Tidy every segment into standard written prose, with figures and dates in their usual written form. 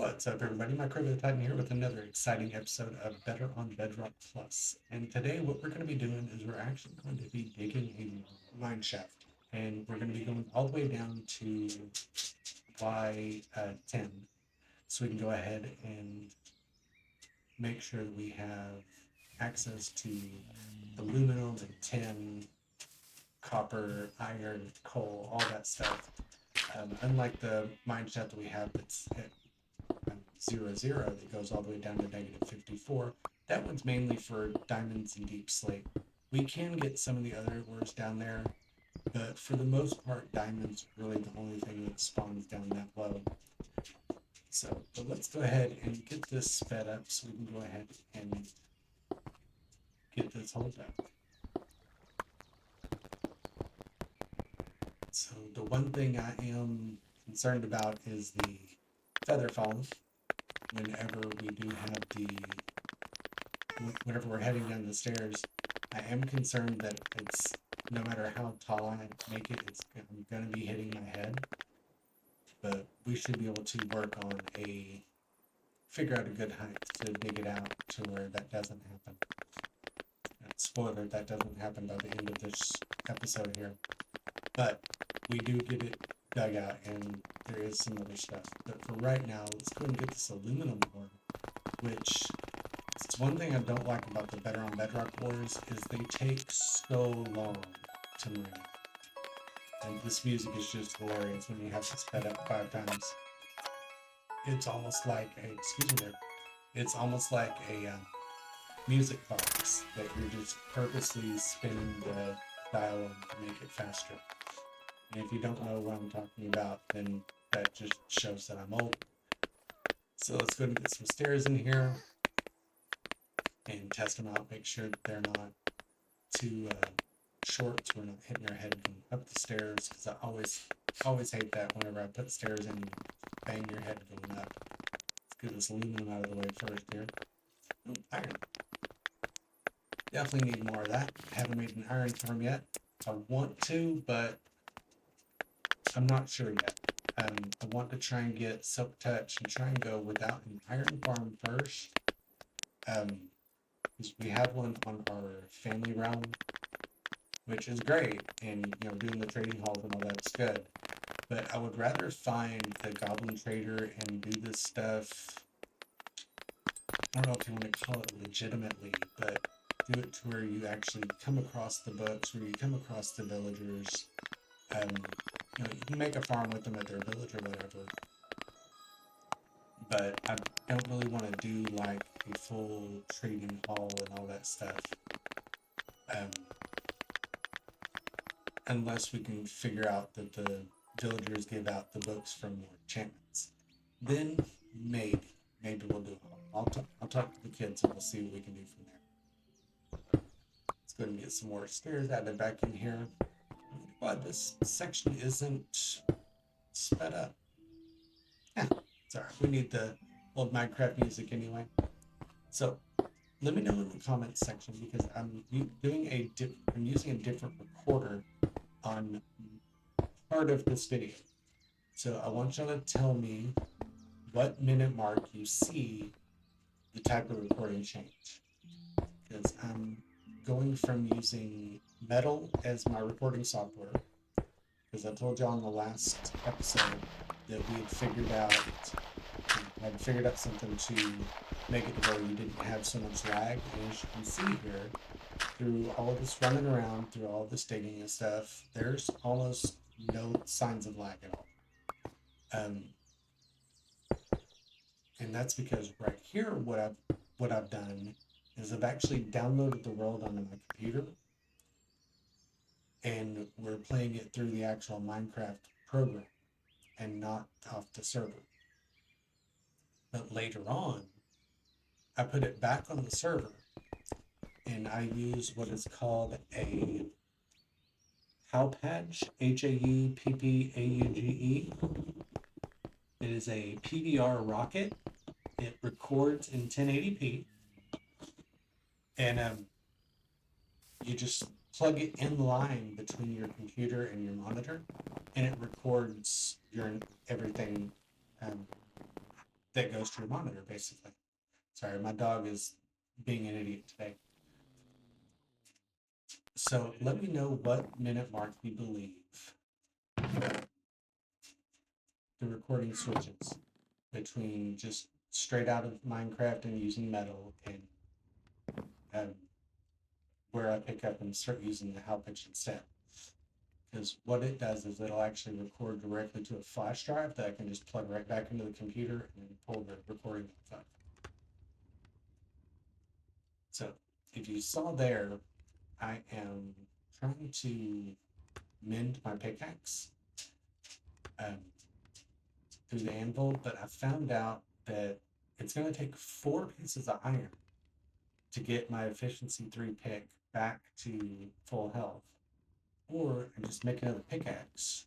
What's up, everybody? Micro the Titan here with another exciting episode of Better on Bedrock Plus. And today, what we're going to be doing is we're actually going to be digging a mine shaft, and we're going to be going all the way down to Y10, so we can go ahead and make sure that we have access to aluminum and tin, copper, iron, coal, all that stuff. Unlike the mine shaft that we have that's at 00 that goes all the way down to -54. That one's mainly for diamonds and deep slate. We can get some of the other ores down there, but for the most part, diamonds are really the only thing that spawns down that low. So, but let's go ahead and get this sped up so we can go ahead and get this hold up. So the one thing I am concerned about is the feather falling whenever we do have whenever we're heading down the stairs. I am concerned that it's, no matter how tall I make it, I'm going to be hitting my head. But we should be able to figure out a good height to dig it out to where that doesn't happen. Spoiler, that doesn't happen by the end of this episode here. But we do get it dug out, and there is some other stuff. But for right now, let's go and get this aluminum ore, which it's one thing I don't like about the Better on Bedrock ores is they take so long to mine. And this music is just hilarious when you have to sped up 5 times. It's almost like it's almost like a music box that you're just purposely spinning the dial on to make it faster. And if you don't know what I'm talking about, then that just shows that I'm old. So let's go and get some stairs in here and test them out, make sure that they're not too short so we're not hitting our head going up the stairs, because I always hate that whenever I put stairs in, you bang your head going up. Let's get this aluminum out of the way first here. Oh, iron. Definitely need more of that. Haven't made an iron farm yet. I want to, but I'm not sure yet. I want to try and get Silk Touch and try and go without an iron farm first. Because we have one on our family realm, which is great, and doing the trading halls and all that's good. But I would rather find the Goblin Trader and do this stuff. I don't know if you want to call it legitimately, but do it to where you actually come across the books, where you come across the villagers. You can make a farm with them at their village or whatever. But I don't really want to do like a full trading hall and all that stuff. Unless we can figure out that the villagers give out the books from more enchantments. Then maybe we'll do it. I'll talk to the kids and we'll see what we can do from there. Let's go ahead and get some more stairs added back in here. But this section isn't sped up. Yeah, it's alright. We need the old Minecraft music anyway. So let me know in the comments section, because I'm using a different recorder on part of this video. So I want y'all to tell me what minute mark you see the type of recording change. Because I'm going from using Metal as my recording software, because I told y'all in the last episode that we had figured out something to make it to where you didn't have so much lag. And as you can see here, through all of this running around, through all this digging and stuff, there's almost no signs of lag at all. And that's because right here, what I've done is I've actually downloaded the world onto my computer, and we're playing it through the actual Minecraft program and not off the server. But later on, I put it back on the server, and I use what is called a Hauppauge, Hauppauge. It is a PVR rocket. It records in 1080p, and you just plug it in line between your computer and your monitor, and it records your everything that goes to your monitor, basically. Sorry, my dog is being an idiot today. So let me know what minute mark you believe the recording switches between just straight out of Minecraft and using metal and um, where I pick up and start using the high pitch instead. Because what it does is it'll actually record directly to a flash drive that I can just plug right back into the computer and pull the recording up. So if you saw there, I am trying to mend my pickaxe through the anvil, but I found out that it's going to take 4 pieces of iron to get my efficiency 3 pick back to full health. Or I just make another pickaxe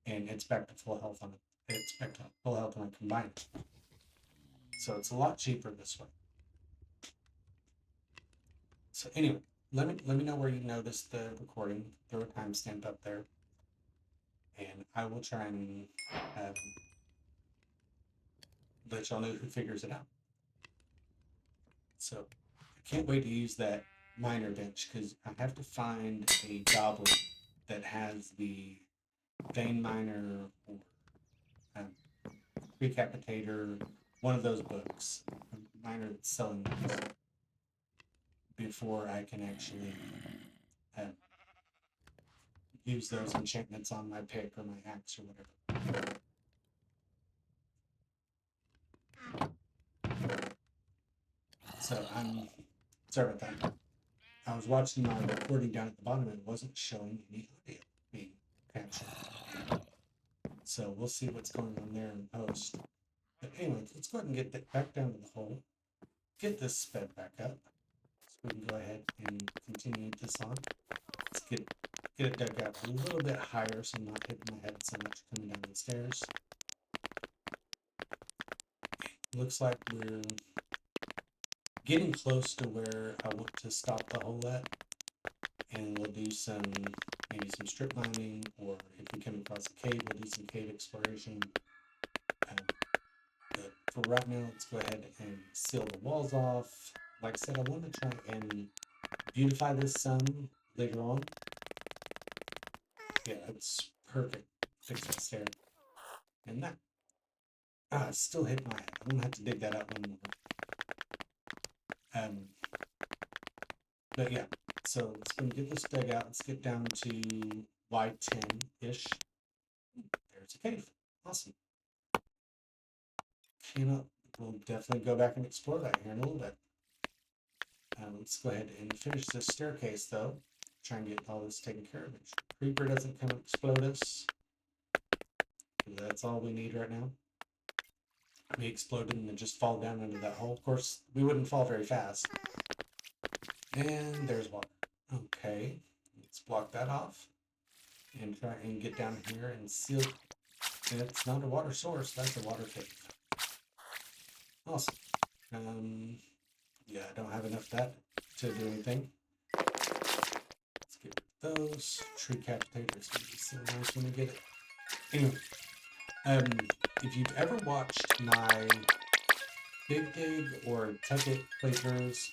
and it's back to full health on it. It's back to full health on a combined. So it's a lot cheaper this way. So anyway, let me know where you noticed the recording. Throw a timestamp up there, and I will try and let y'all know who figures it out. So I can't wait to use that miner bench because I have to find a goblin that has the vein miner or Recapitator, one of those books, a miner that's selling those, before I can actually use those enchantments on my pick or my axe or whatever. So I'm sorry about that. I was watching my recording down at the bottom and it wasn't showing any audio being captured. So we'll see what's going on there in post. But anyway, let's go ahead and get that back down to the hole. Get this sped back up. So we can go ahead and continue this on. Let's get it dug out a little bit higher so I'm not hitting my head so much coming down the stairs. Looks like we're getting close to where I want to stop the hole at. And we'll do maybe some strip mining, or if we come across a cave, we'll do some cave exploration. But for right now, let's go ahead and seal the walls off. Like I said, I want to try and beautify this some later on. Yeah, it's perfect. Fix that stair. And that. It still hit my head. I'm going to have to dig that out one more. But yeah, so let's go get this dug out. Let's get down to Y10-ish. There's a cave. Awesome. We'll definitely go back and explore that here in a little bit. Let's go ahead and finish this staircase, though. Try and get all this taken care of. Make sure the creeper doesn't come and explode us. That's all we need right now. We exploded and then just fall down into that hole. Of course, we wouldn't fall very fast. And there's water. Okay, let's block that off and try and get down here and seal. It's not a water source, that's a water cave. Awesome. Yeah, I don't have enough of that to do anything. Let's get rid of those. Tree capitators would be so nice when we get it. Anyway, if you've ever watched my Big Dig or Tuck It playthroughs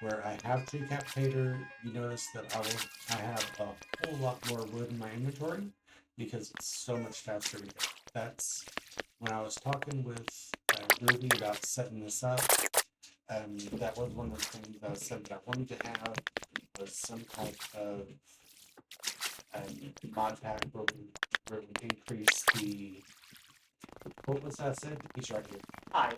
where I have Tree Capitator, you notice that I have a whole lot more wood in my inventory because it's so much faster to get. That's when I was talking with Ruby about setting this up. That was one of the things I said that I wanted to have was some type of mod pack where we increase the. What was that said? He's right here. Hi.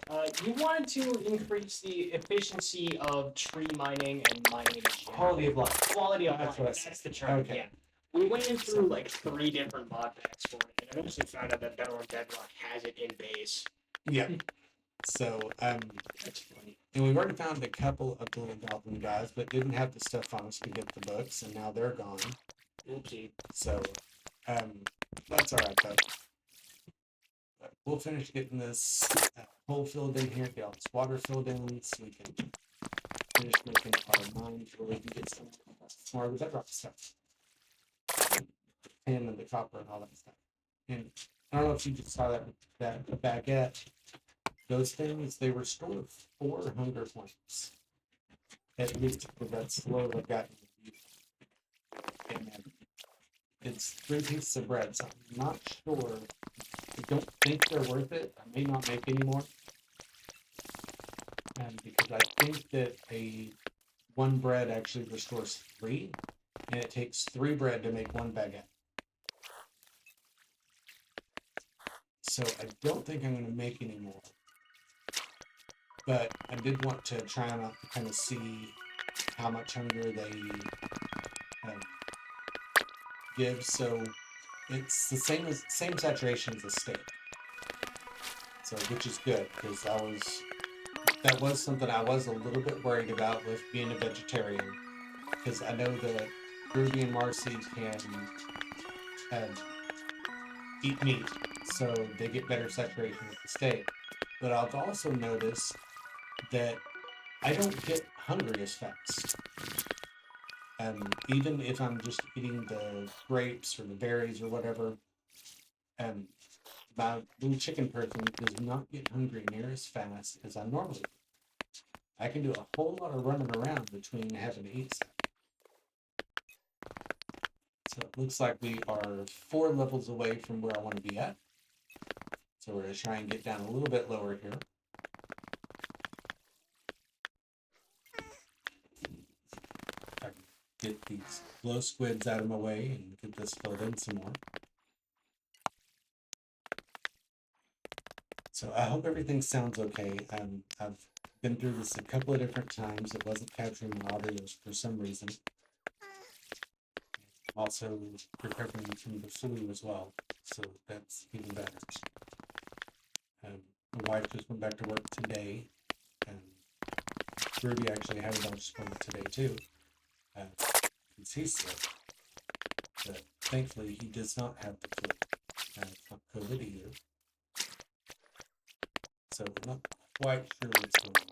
You wanted to increase the efficiency of tree mining and mining. Quality of life. Quality of That's life. what I said. That's the term. Okay. Yeah. We went through like 3 different mod packs for it, and eventually found out that Bedrock has it in base. Yeah. So, That's funny. and we've already found a couple of the little goblin guys, but didn't have the stuff on us to get the books, and now they're gone. Oopsie. So, that's alright though. But we'll finish getting this hole filled in here, get all this water filled in, so we can finish making our mines where we can get some more of the bedrock stuff. And the copper and all that stuff. And I don't know if you just saw that baguette. those things, they restore 4 hunger points. At least for that slow I've gotten. And it's 3 pieces of bread, so I'm not sure. I don't think they're worth it. I may not make any more. Because I think that one bread actually restores 3, and it takes 3 bread to make 1 baguette. So I don't think I'm going to make any more. But I did want to try them out to kind of see how much hunger they give. So it's the same saturation as a steak. So which is good, because that was something I was a little bit worried about with being a vegetarian, because I know that Ruby and Marcy can eat meat, so they get better saturation with the steak. But I've also noticed that I don't get hungry as fast. Even if I'm just eating the grapes or the berries or whatever, my little chicken person does not get hungry near as fast as I normally do. I can do a whole lot of running around between having to eat stuff. So it looks like we are 4 levels away from where I want to be at. So we're going to try and get down a little bit lower here. I can get these glow squids out of my way and get this filled in some more. So I hope everything sounds okay. I've been through this a couple of different times. It wasn't capturing my audios for some reason. Also recovering from the flu as well, so that's even better. My wife just went back to work today, and Ruby actually had a doctor's appointment today too, because he's sick. But thankfully, he does not have the flu. It's not COVID either. So we're not quite sure what's going on.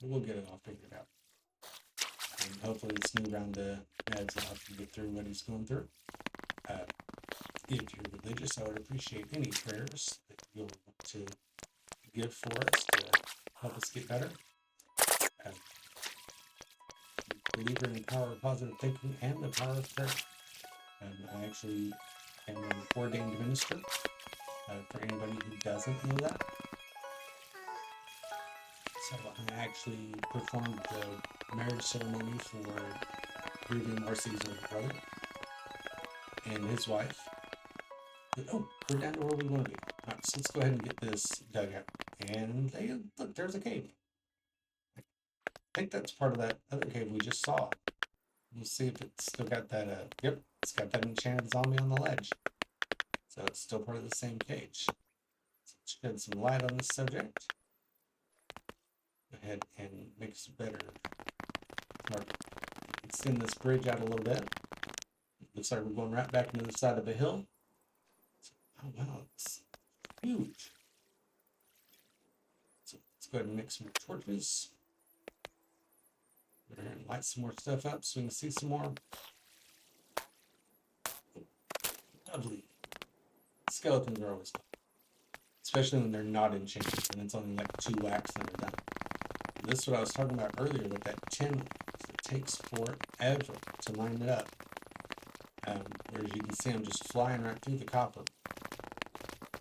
But we'll get it all figured out. And hopefully this new round of meds will help him get through what he's going through. If you're religious, I would appreciate any prayers that you'll want to give for us to help us get better. Believer in the power of positive thinking and the power of prayer. I actually am an ordained minister, for anybody who doesn't know that. So I actually performed the marriage ceremony for Ruby and Marcy's older brother and his wife. But, oh, we're down to where we want to be. All right, so let's go ahead and get this dug out. And look, there's a cave. I think that's part of that other cave we just saw. We'll see if it's still got that, yep, it's got that enchanted zombie on the ledge. So it's still part of the same cage. So let's shed some light on this subject. Go ahead and make some better, or extend this bridge out a little bit. Looks like we're going right back into the side of the hill. Oh wow, it's huge. So let's go ahead and mix some more torches. Go ahead and light some more stuff up so we can see some more. Lovely. Skeletons are always fun. Especially when they're not enchanted and it's only like 2 wax and they're done. This is what I was talking about earlier with that tin. It takes forever to line it up. Whereas you can see I'm just flying right through the copper.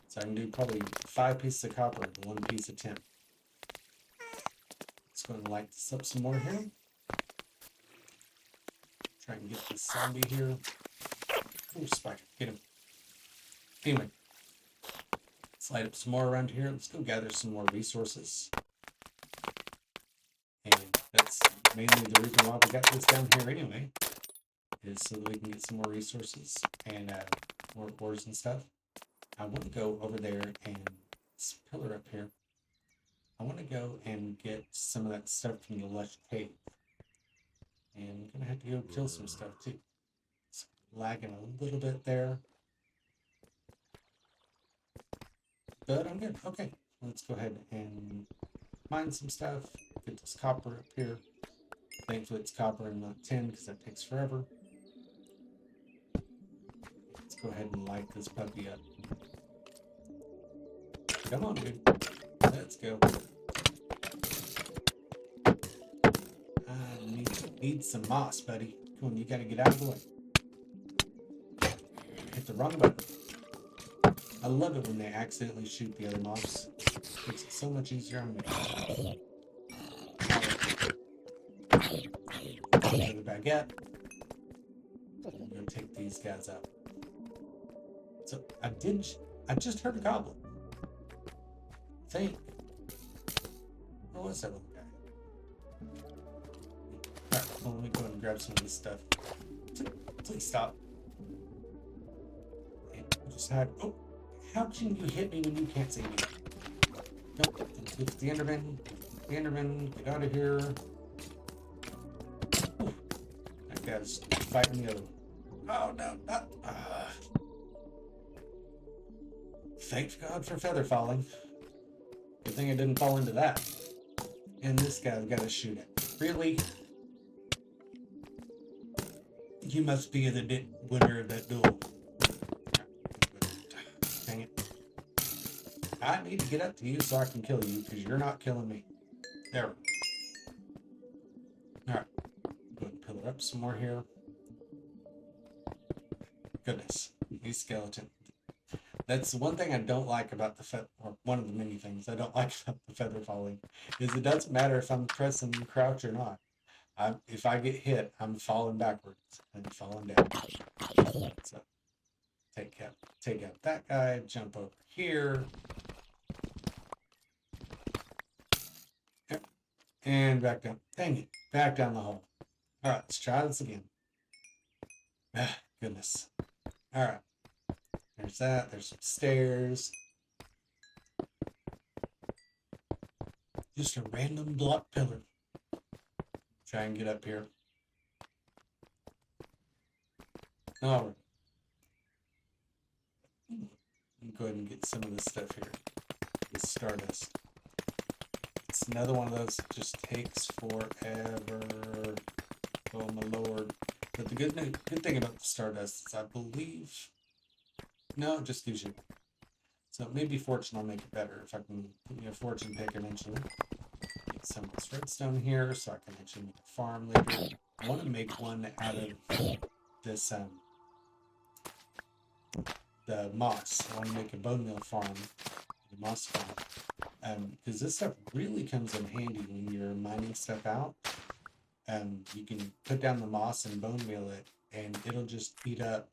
So I can do probably 5 pieces of copper and 1 piece of tin. Let's go and light this up some more here. Try and get this zombie here. Oh, spider, get him. Anyway, let's light up some more around here. Let's go gather some more resources. And that's mainly the reason why we got this down here anyway, is so that we can get some more resources and more ores and stuff. I want to go over there and this pillar up here. I want to go and get some of that stuff from the lush cave. And I'm going to have to go kill some stuff too. It's lagging a little bit there. But I'm good. Okay, let's go ahead and mine some stuff. Get this copper up here. Thankfully it's copper and not tin because that takes forever. Let's go ahead and light this puppy up. Come on, dude. Let's go. I need some moss, buddy. Come on, you gotta get out of the way. Hit the wrong button. I love it when they accidentally shoot the other mobs. Makes it so much easier on me. Another baguette. I'm gonna take these guys out. So I just heard a goblin. I think. What was that little guy? Alright, well, let me go ahead and grab some of this stuff. Please stop. And just hide. Oh, how can you hit me when you can't see me? Nope, it's the Enderman. The Enderman, get out of here. Ooh, that guy's fighting the other one. Oh no, not. Thank God for feather falling. Good thing I didn't fall into that. And this guy's got to shoot it. Really? You must be the winner of that duel. Dang it. I need to get up to you so I can kill you, because you're not killing me. There we go. Alright. Go ahead and pillar up some more here. Goodness. These skeletons. That's the one thing I don't like about the or one of the many things I don't like about the feather falling, is it doesn't matter if I'm pressing crouch or not. If I get hit, I'm falling backwards and falling down. So take out that guy, jump over here. Yep. And back down. Dang it. Back down the hole. Alright, let's try this again. Ah, goodness. Alright. There's that. There's some stairs. Just a random block pillar. Try and get up here. Alright. Go ahead and get some of this stuff here. This stardust. It's another one of those that just takes forever. Oh my lord. But the good thing about the stardust is I believe... No, it just gives you. So maybe fortune will make it better if I can put me a fortune pick eventually. Get some of this redstone here so I can actually make a farm later. I want to make one out of this the moss. I want to make a bone meal farm, the moss farm, because this stuff really comes in handy when you're mining stuff out. You can put down the moss and bone meal it, and it'll just eat up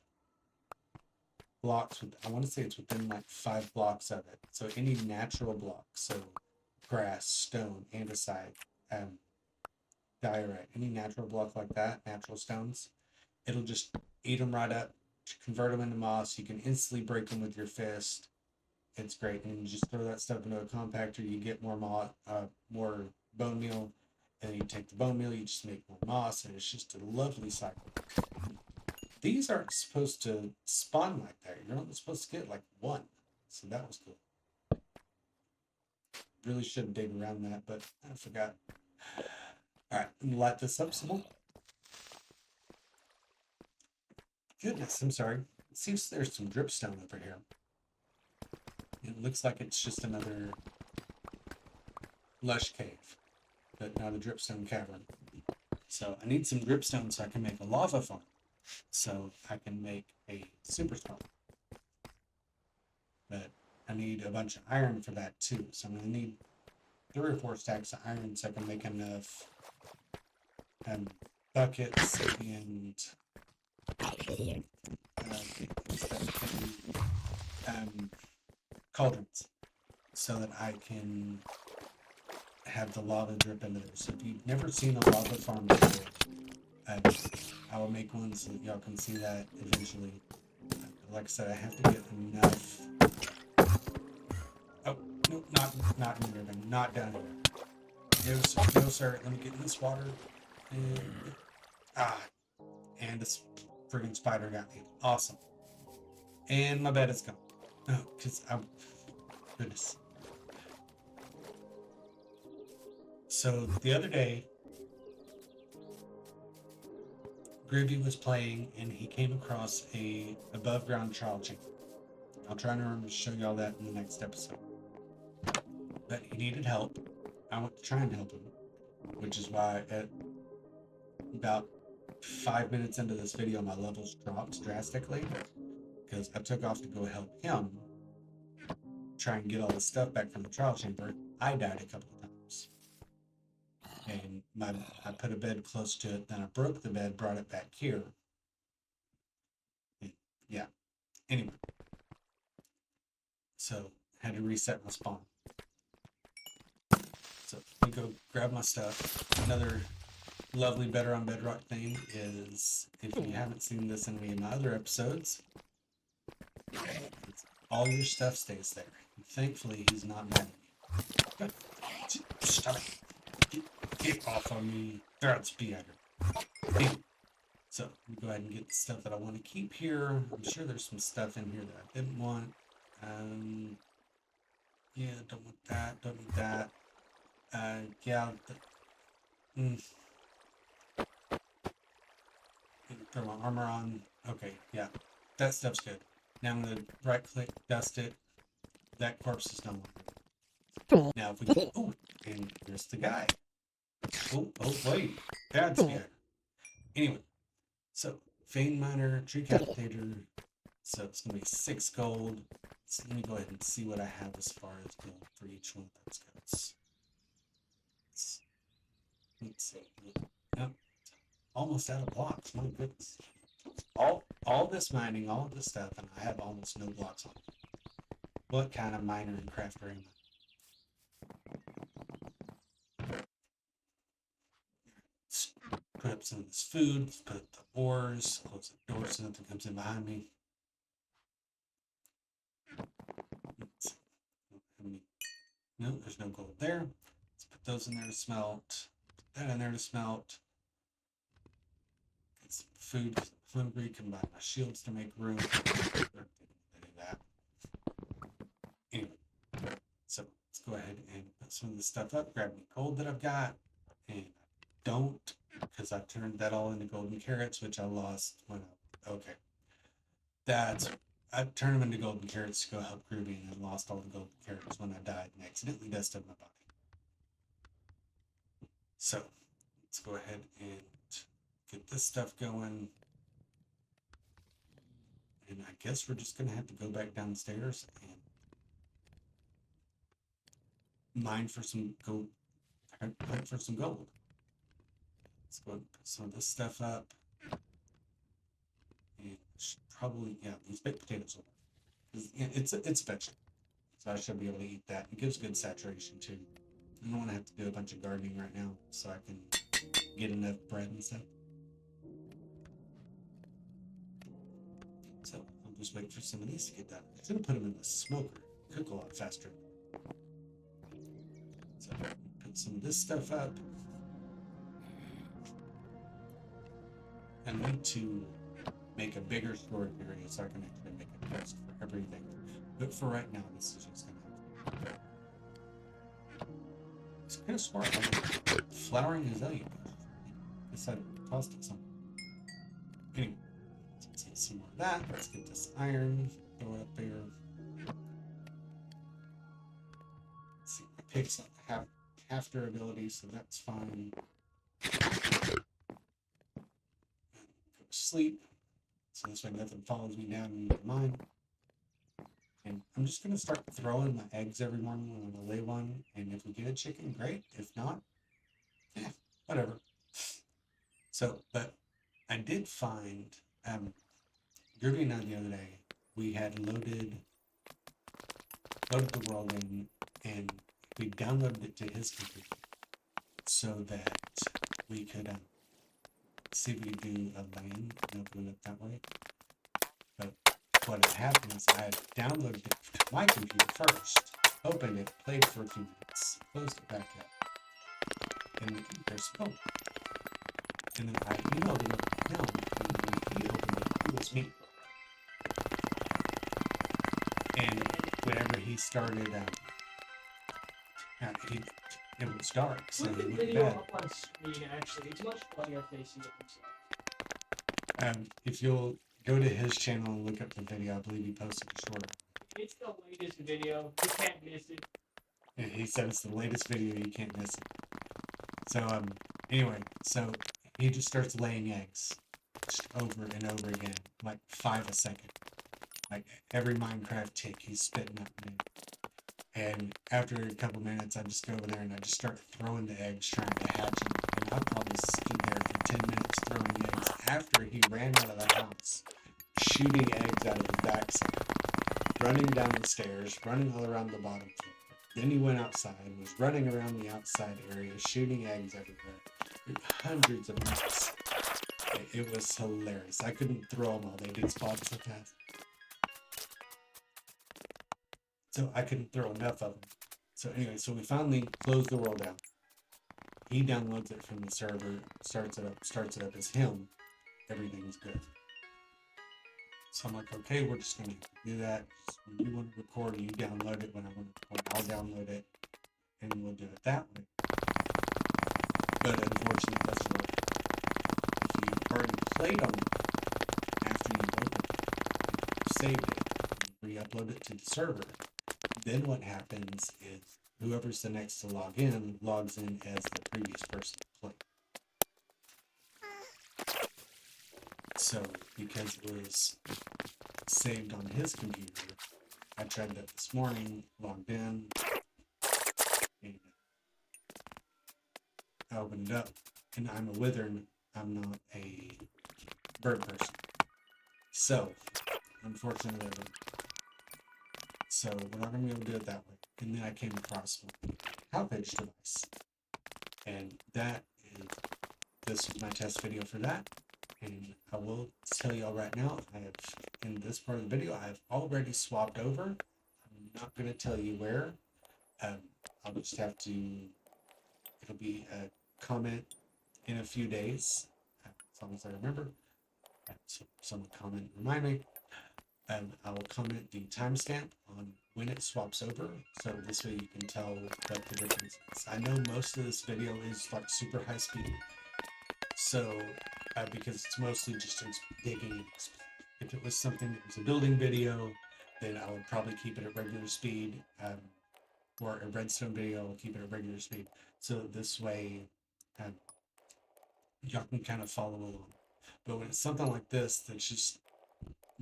blocks. I want to say it's within like 5 blocks of it. So any natural block, so grass, stone, andesite, diorite, any natural block like that, natural stones, it'll just eat them right up, convert them into moss. You can instantly break them with your fist. It's great. And you just throw that stuff into a compactor, you get more more bone meal, and then you take the bone meal, you just make more moss, and it's just a lovely cycle. These aren't supposed to spawn like that. You're only supposed to get like one. So that was cool. Really should have dig around that, but I forgot. Alright, light this up some more. Goodness, I'm sorry. It seems there's some dripstone over here. It looks like it's just another lush cave, but not a dripstone cavern. So I need some dripstone so I can make a lava farm. So I can make a super storm. But I need a bunch of iron for that too. So I'm going to need 3 or 4 stacks of iron so I can make enough buckets and cauldrons so that I can have the lava drip into there. So if you've never seen a lava farm before, I will make one so that y'all can see that eventually. Like I said, I have to get enough. Oh, no, not in here, not down here. No, sir. Let me get in this water. And this friggin' spider got me. Awesome. And my bed is gone. Oh, goodness. So the other day, Groovy was playing and he came across a above ground trial chamber. I'll try and remember to show y'all that in the next episode. but he needed help. I went to try and help him, which is why at about 5 minutes into this video, my levels dropped drastically because I took off to go help him try and get all the stuff back from the trial chamber. I died a couple of times. And I put a bed close to it, then I broke the bed, brought it back here. And yeah. Anyway. So had to reset my spawn. So let me go grab my stuff. Another lovely Better on Bedrock thing is, if you haven't seen this in any of my other episodes, all your stuff stays there. And thankfully, he's not mad at me. Stop it. Get off on me. That's better. So let me go ahead and get the stuff that I want to keep here. I'm sure there's some stuff in here that I didn't want. Yeah, don't want that. Don't need that. Yeah. Throw my armor on. Okay, yeah. That stuff's good. Now I'm going to right click, dust it. That corpse is no longer. Now if we go, oh, and here's the guy. Oh, wait. That's better. Anyway, so Fane Miner, Tree Capitator. So it's going to be 6 gold. So let me go ahead and see what I have as far as gold for each one of those guys. Let's see. Yep. Almost out of blocks. My goodness. All this mining, all of this stuff, and I have almost no blocks on it. What kind of miner and crafter am I? Let's put up some of this food. Let's put up the ores. Close the door so nothing comes in behind me. No, there's no gold there. Let's put those in there to smelt. Put that in there to smelt. Get some food. I'm hungry. Combine my shields to make room. That. Anyway, so let's go ahead and put some of this stuff up. Grab any gold that I've got, and I don't, because I turned that all into golden carrots, which I lost when I. Okay, I turned them into golden carrots to go help Groovy, and I lost all the golden carrots when I died and accidentally dusted my body. So let's go ahead and get this stuff going. And I guess we're just going to have to go back downstairs and mine for some gold. Hunt for some gold. Let's go ahead and put some of this stuff up. And probably, yeah, these baked potatoes will work. It's a vegetable. So I should be able to eat that. It gives good saturation too. I don't want to have to do a bunch of gardening right now, so I can get enough bread and stuff. So I'll just wait for some of these to get done. I should have put them in the smoker. Cook a lot faster. So put some of this stuff up. I need to make a bigger storage area so I can actually make a chest for everything. But for right now, this is just gonna happen. It's kind of smart. Like flowering azalea. I decided to toss it somewhere. Anyway, let's get some more of that. Let's get this iron. Throw it up there. Let's see, my pigs have half durability, so that's fine. Go to sleep. So this way nothing follows me down into the mine. And I'm just going to start throwing my eggs every morning when I lay one. And if we get a chicken, great. If not, whatever. So, but I did find, Groovy and I the other day, we had loaded the world in, and we downloaded it to his computer so that we could see if we could do a LAN and open it up that way. But what had happened is I had downloaded it to my computer first, opened it, played for a few minutes, closed it back up, and there's smoke. And then I emailed him, and he opened it, it was me. And whenever he started, it was dark, so Put he the went to video bed. up on screen, actually. It's much funnier if they see it themselves. If you'll go to his channel and look up the video, I believe he posted a short. It's the latest video. You can't miss it. And he said it's the latest video, you can't miss it. So anyway, so he just starts laying eggs just over and over again, like 5 a second. Like every Minecraft tick, he's spitting up an egg. And after a couple minutes, I just go over there and I just start throwing the eggs, trying to hatch them. And I probably stood there for 10 minutes throwing eggs after he ran out of the house, shooting eggs out of his backside, running down the stairs, running all around the bottom floor. Then he went outside, was running around the outside area, shooting eggs everywhere. Hundreds of eggs. It was hilarious. I couldn't throw them all. They did spawn so fast. So I couldn't throw enough of them. So anyway, so we finally closed the world down. He downloads it from the server, starts it up as him. Everything's good. So I'm like, okay, we're just going to do that. When you want to record, you download it. When I want to record, I'll download it. And we'll do it that way. But unfortunately, it doesn't work. If you've already played on it after you opened it, saved it, and re-upload it to the server, then what happens is whoever's the next to log in logs in as the previous person played. So because it was saved on his computer, I tried that this morning, logged in, and I opened it up, and I'm a wizard, I'm not a bird person. So, unfortunately, so we're not going to be able to do it that way. And then I came across one Howpage device, and this was my test video for that. And I will tell y'all right now, in this part of the video, I've already swapped over. I'm not going to tell you where. I'll just have to, it'll be a comment in a few days, as long as I remember. So someone comment, remind me. I will comment the timestamp on when it swaps over, so this way you can tell what the difference is. I know most of this video is like super high speed, so because it's mostly just digging. If it was something that was a building video, then I would probably keep it at regular speed, or a redstone video, I'll keep it at regular speed. So this way, y'all can kind of follow along. But when it's something like this, that's just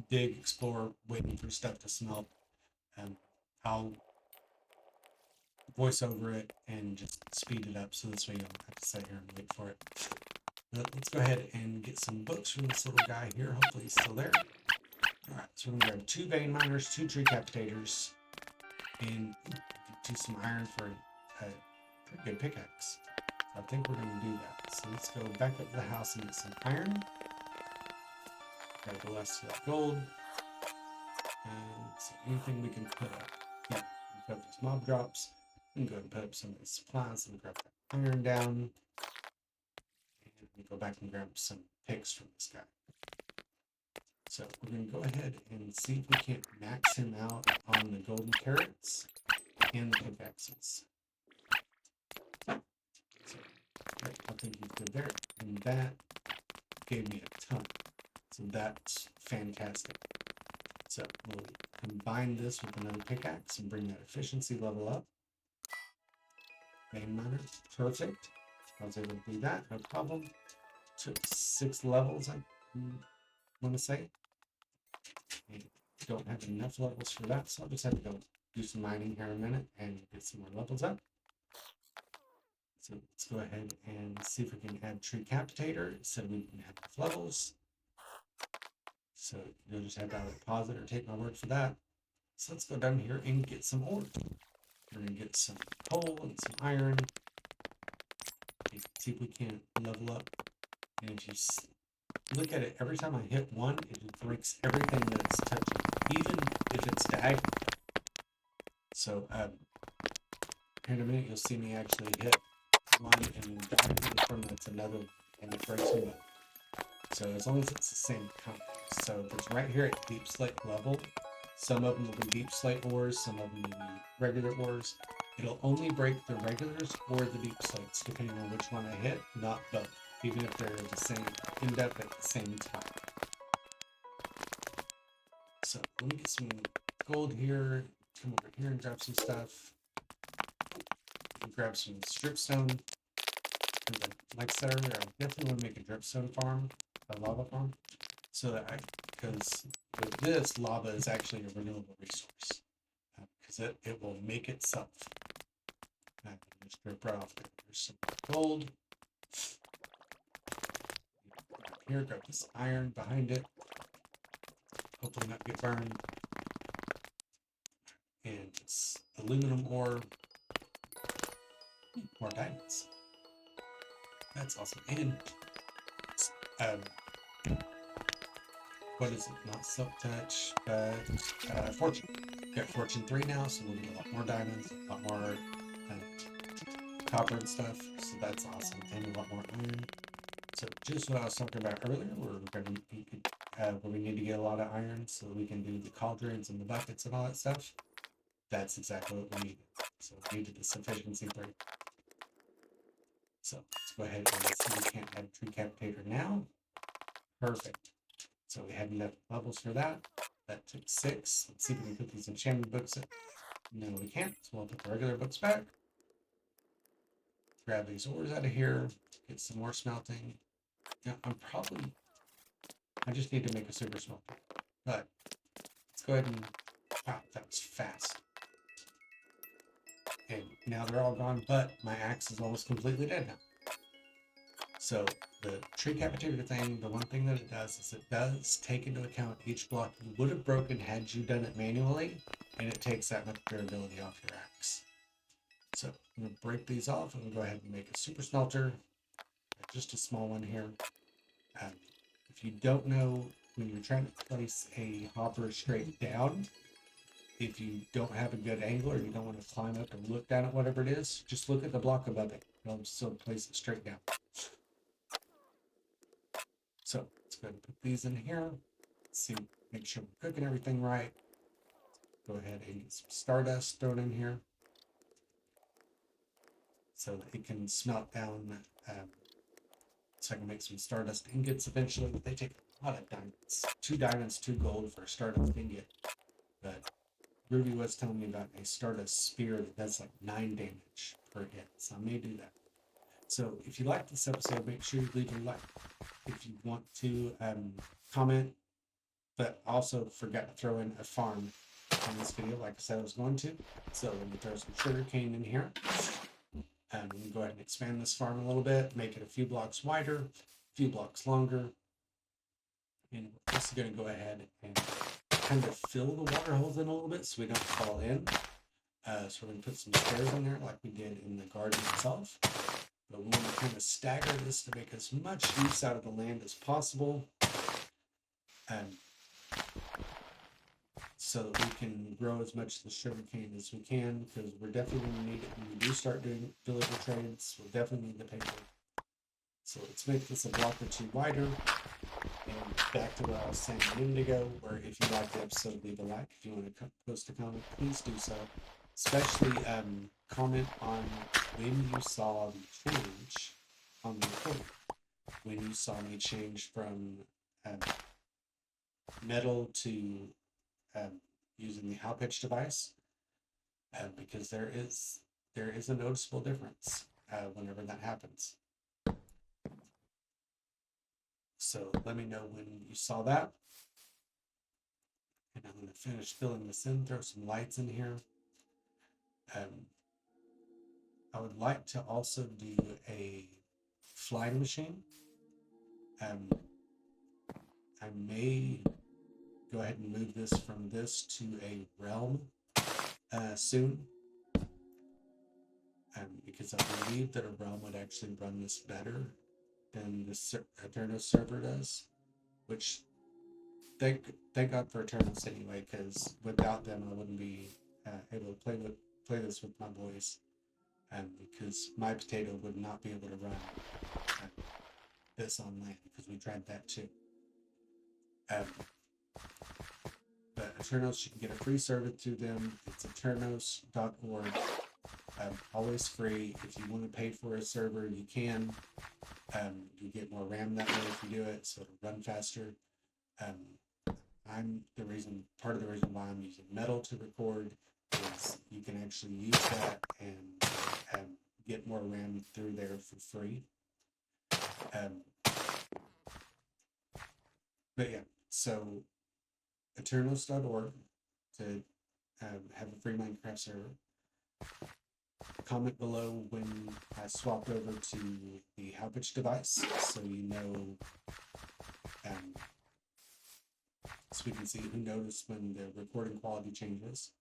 dig, explore, waiting for stuff to smelt, I'll voice over it and just speed it up so this way you don't have to sit here and wait for it. But let's go ahead and get some books from this little guy here. Hopefully he's still there. Alright, so we're going to grab 2 vein miners, 2 tree capitators, and do some iron for a pretty good pickaxe. So I think we're going to do that. So let's go back up to the house and get some iron. Grab the rest of that gold. And so anything we can put up. Yeah, we put up these mob drops. We can go and put up some of these supplies and grab that iron down. And we go back and grab some picks from this guy. So we're going to go ahead and see if we can't max him out on the golden carrots and the pickaxes. So I think he's good there. And that gave me a ton. So that's fantastic. So we'll combine this with another pickaxe and bring that efficiency level up. Vein miner, perfect. I was able to do that, no problem. Took 6 levels, I want to say. And don't have enough levels for that, so I'll just have to go do some mining here in a minute and get some more levels up. So let's go ahead and see if we can add tree capitator. It said we can have enough levels. So you'll just have to either pause it or take my word for that. So let's go down here and get some ore. We're going to get some coal and some iron. And see if we can level up. And if you look at it, every time I hit one, it breaks everything that it's touching, even if it's diagonal. So here in a minute, you'll see me actually hit one and diagonally from that's another, and it breaks them up. So as long as it's the same kind. So if it's right here at deep slate level, some of them will be deep slate ores, some of them will be regular ores. It'll only break the regulars or the deep slates, depending on which one I hit, not both, even if they're the same, end up at the same time. So let me get some gold here, come over here and grab some stuff. grab some stripstone. Like I said earlier, I definitely want to make a dripstone farm, a lava farm, so that because with this, lava is actually a renewable resource because it will make itself. I can just drip right off there. There's some gold. Here, grab this iron behind it. Hopefully not get burned. And it's aluminum ore. More diamonds. That's awesome. And what is it? Not silk touch, but fortune. Got fortune 3 now, so we'll get a lot more diamonds, a lot more copper and stuff. So that's awesome, and a lot more iron. So just what I was talking about earlier, where we need to get a lot of iron so we can do the cauldrons and the buckets and all that stuff. That's exactly what we needed. So we needed the sufficiency 3. So let's go ahead and see we can't add tree capitator now. Perfect. So we had enough levels for that. That took 6. Let's see if we can put these enchanted books in. No, we can't. So we'll put the regular books back. Grab these ores out of here. Get some more smelting. Now, I just need to make a super smelter. But let's go ahead and, wow, that was fast. And now they're all gone, but my axe is almost completely dead now. So the tree capitator thing, the one thing that it does is it does take into account each block you would have broken had you done it manually, and it takes that much durability off your axe. So I'm going to break these off and go ahead and make a super smelter, just a small one here. If you don't know, when you're trying to place a hopper straight down, if you don't have a good angle or you don't want to climb up and look down at whatever it is, just look at the block above it. It'll still place it straight down. So let's go ahead and put these in here. Let's see, make sure we're cooking everything right. Go ahead and get some stardust thrown in here so that it can smelt down. So I can make some stardust ingots eventually. They take a lot of diamonds. 2 diamonds, 2 gold for a stardust ingot. But Ruby was telling me about a stardust spear that does like 9 damage per hit. So I may do that. So if you like this episode, make sure you leave a like. If you want to comment, but also forgot to throw in a farm on this video, like I said I was going to. So let me throw some sugar cane in here. And we can go ahead and expand this farm a little bit, make it a few blocks wider, a few blocks longer. And we're just going to go ahead and kind of fill the water holes in a little bit so we don't fall in. So we're going to put some stairs in there like we did in the garden itself. But we want to kind of stagger this to make as much use out of the land as possible. So that we can grow as much of the sugar cane as we can, because we're definitely going to need it when we do start doing villager trades. We'll definitely need the paper. So let's make this a block or 2 wider. And back to what I was saying a minute ago, where if you like the episode, leave a like. If you want to post a comment, please do so. Especially comment on when you saw the change on the recording. When you saw me change from metal to using the high pitch device, because there is a noticeable difference whenever that happens. So let me know when you saw that. And I'm going to finish filling this in, throw some lights in here. I would like to also do a flying machine. I may go ahead and move this from this to a realm soon, because I believe that a realm would actually run this better than the Eternos server does, which thank God for Eternos anyway, because without them I wouldn't be able to play this with my boys, because my potato would not be able to run this on land, because we tried that too. But Eternos, you can get a free server through them. It's eternos.org. Always free. If you want to pay for a server, you can. You get more RAM that way if you do it, so it'll run faster. Part of the reason why I'm using metal to record is you can actually use that and get more RAM through there for free. But yeah, so eternals.org to have a free Minecraft server. Comment below when I swapped over to the high-pitch device, so you know, so we can see who noticed when the recording quality changes.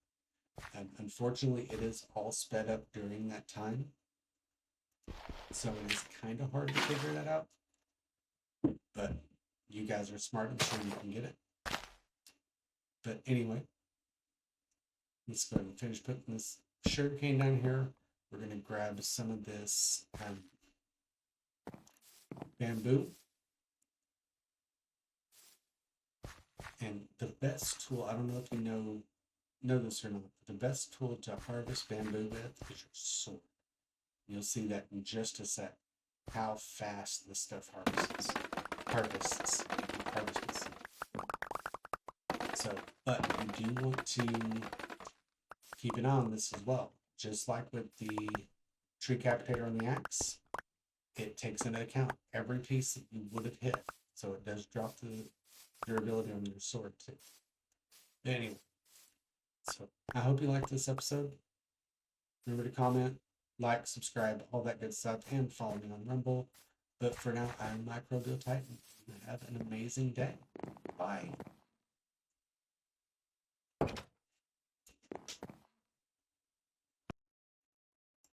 Unfortunately, it is all sped up during that time, so it is kind of hard to figure that out. But you guys are smart, I'm sure you can get it. But anyway, let's go ahead and finish putting this sugarcane down here. We're going to grab some of this bamboo. And the best tool, I don't know if you know this or not, but the best tool to harvest bamboo with is your sword. You'll see that in just a sec, how fast this stuff harvests. So, but you do want to keep an eye on this as well. Just like with the tree capitator on the axe, it takes into account every piece that you would have hit. So it does drop the durability on your sword too. But anyway, so I hope you liked this episode. Remember to comment, like, subscribe, all that good stuff, and follow me on Rumble. But for now, I'm Microbial Titan. Have an amazing day. Bye.